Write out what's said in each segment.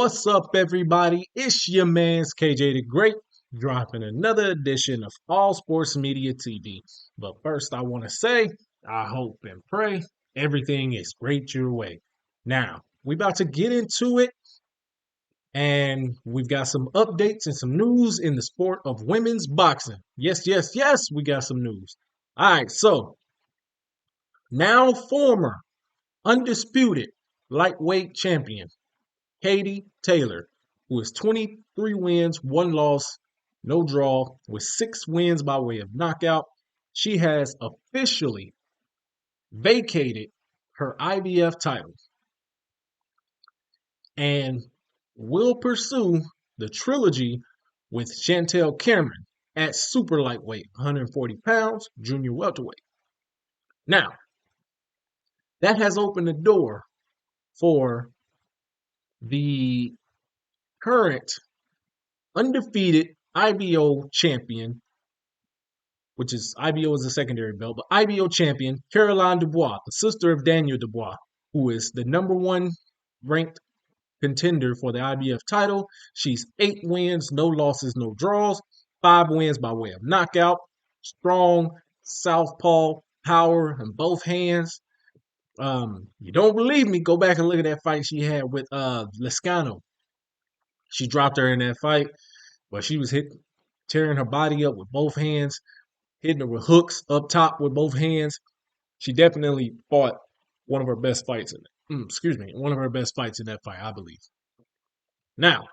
What's up, everybody? It's your man's KJ the Great, dropping another edition of All Sports Media TV. But first, I want to say, I hope and pray everything is great your way. Now, we about to get into it, and we've got some updates and some news in the sport of women's boxing. Yes, we got some news. All right, so now former undisputed lightweight champion Katie Taylor, who is 23 wins, 1 loss, no draw, with 6 wins by way of knockout. She has officially vacated her IBF title and will pursue the trilogy with Chantelle Cameron at super lightweight, 140 pounds, junior welterweight. Now, that has opened the door for the current undefeated IBO champion, which is IBO is a secondary belt, but IBO champion Caroline Dubois, the sister of Daniel Dubois, who is the #1 ranked contender for the IBF title. She's 8 wins, no losses, no draws, 5 wins by way of knockout, strong southpaw power in both hands. You don't believe me? Go back and look at that fight she had with Lescano. She dropped her in that fight, but she was tearing her body up with both hands, hitting her with hooks up top with both hands. She definitely fought one of her best fights one of her best fights in that fight, I believe. Now,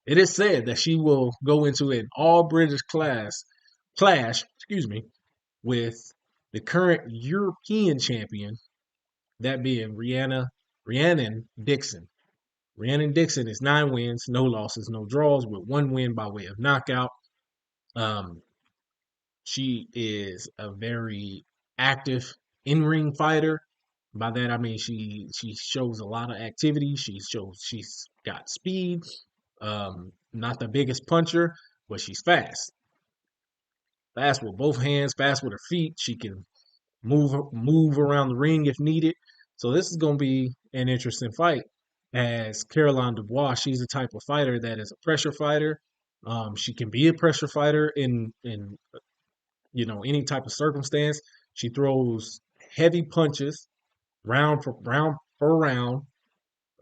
it is said that she will go into an all British clash, with the current European champion, that being Rhiannon Dixon. Rhiannon Dixon is 9 wins, no losses, no draws, with 1 win by way of knockout. She is a very active in-ring fighter. By that I mean she shows a lot of activity. She's got speed. Not the biggest puncher, but she's fast. Fast with both hands, fast with her feet. She can move around the ring if needed. So this is going to be an interesting fight. As Caroline Dubois, she's the type of fighter that is a pressure fighter. She can be a pressure fighter in any type of circumstance. She throws heavy punches, round for round.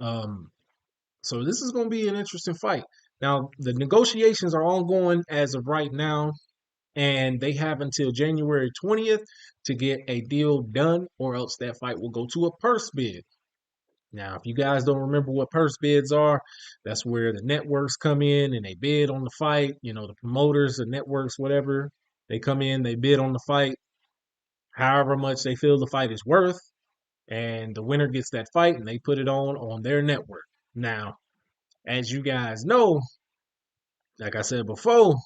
So this is going to be an interesting fight. Now, the negotiations are ongoing as of right now, and they have until January 20th to get a deal done, or else that fight will go to a purse bid. Now, if you guys don't remember what purse bids are, that's where the networks come in and they bid on the fight. The promoters, the networks, whatever, they come in, they bid on the fight, however much they feel the fight is worth, and the winner gets that fight and they put it on their network. Now, as you guys know, like I said before,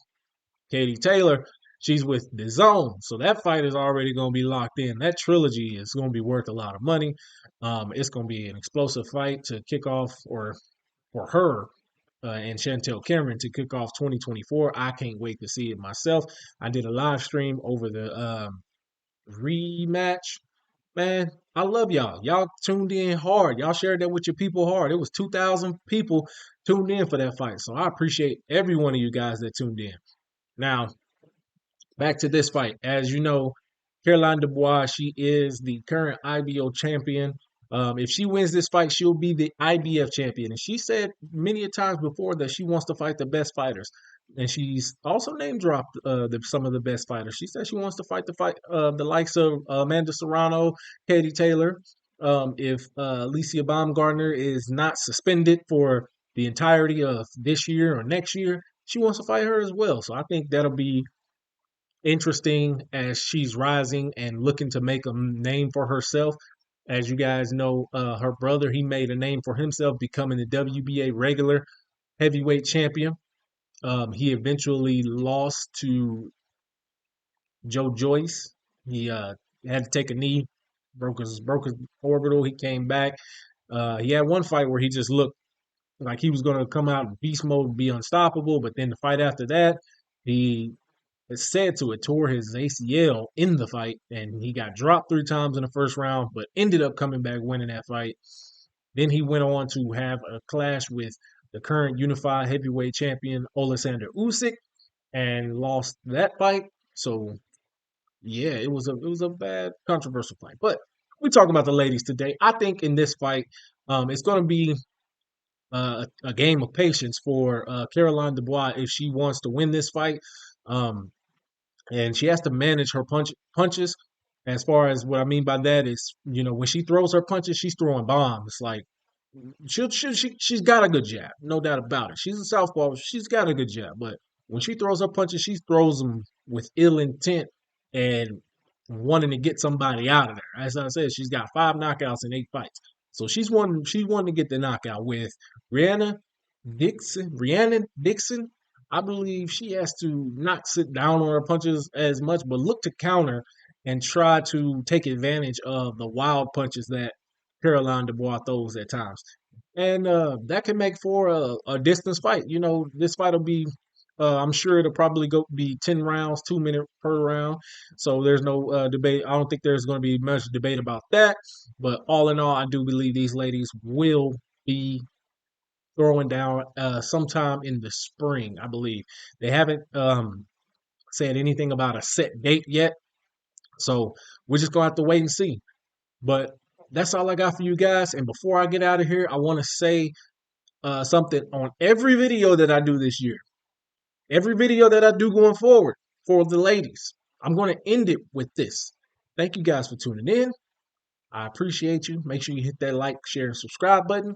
Katie Taylor, she's with DAZN, so that fight is already going to be locked in. That trilogy is going to be worth a lot of money. It's going to be an explosive fight to kick off, or for her and Chantelle Cameron to kick off 2024. I can't wait to see it myself. I did a live stream over the rematch. Man, I love y'all. Y'all tuned in hard. Y'all shared that with your people hard. It was 2,000 people tuned in for that fight. So I appreciate every one of you guys that tuned in. Now, back to this fight. As you know, Caroline Dubois, she is the current IBO champion. If she wins this fight, she'll be the IBF champion. And she said many a times before that she wants to fight the best fighters. And she's also name dropped some of the best fighters. She said she wants to fight the likes of Amanda Serrano, Katie Taylor. If Alicia Baumgartner is not suspended for the entirety of this year or next year, she wants to fight her as well. So I think that'll be interesting as she's rising and looking to make a name for herself. As you guys know, her brother, he made a name for himself becoming the WBA regular heavyweight champion. He eventually lost to Joe Joyce. He had to take a knee, broke his orbital. He came back. He had one fight where he just looked like he was going to come out in beast mode and be unstoppable, but then the fight after that, he is said to have tore his ACL in the fight, and he got dropped 3 times in the first round, but ended up coming back winning that fight. Then he went on to have a clash with the current unified heavyweight champion Oleksandr Usyk and lost that fight. So yeah, it was a bad controversial fight. But we're talking about the ladies today. I think in this fight, it's going to be a game of patience for Caroline Dubois if she wants to win this fight. Um, and she has to manage her punches. As far as what I mean by that is, when she throws her punches, she's throwing bombs. Like she's got a good jab, no doubt about it. She's a southpaw. She's got a good jab, but when she throws her punches, she throws them with ill intent and wanting to get somebody out of there. As I said, she's got 5 knockouts in 8 fights, so she's wanting to get the knockout with Rhiannon Dixon. Rhiannon Dixon, I believe she has to not sit down on her punches as much, but look to counter and try to take advantage of the wild punches that Caroline Dubois throws at times. And that can make for a distance fight. This fight will be, I'm sure it'll probably be 10 rounds, 2 minute per round. So there's no debate. I don't think there's going to be much debate about that. But all in all, I do believe these ladies will be throwing down sometime in the spring, I believe. They haven't said anything about a set date yet. So we're just going to have to wait and see. But that's all I got for you guys. And before I get out of here, I want to say something on every video that I do this year. Every video that I do going forward for the ladies. I'm going to end it with this. Thank you guys for tuning in. I appreciate you. Make sure you hit that like, share, and subscribe button.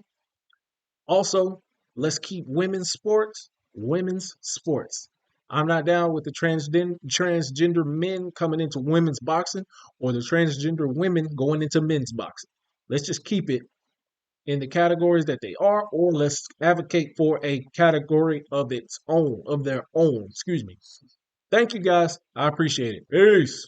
Also, let's keep women's sports. I'm not down with the transgender men coming into women's boxing or the transgender women going into men's boxing. Let's just keep it in the categories that they are, or let's advocate for a category of their own. Excuse me. Thank you guys. I appreciate it. Peace.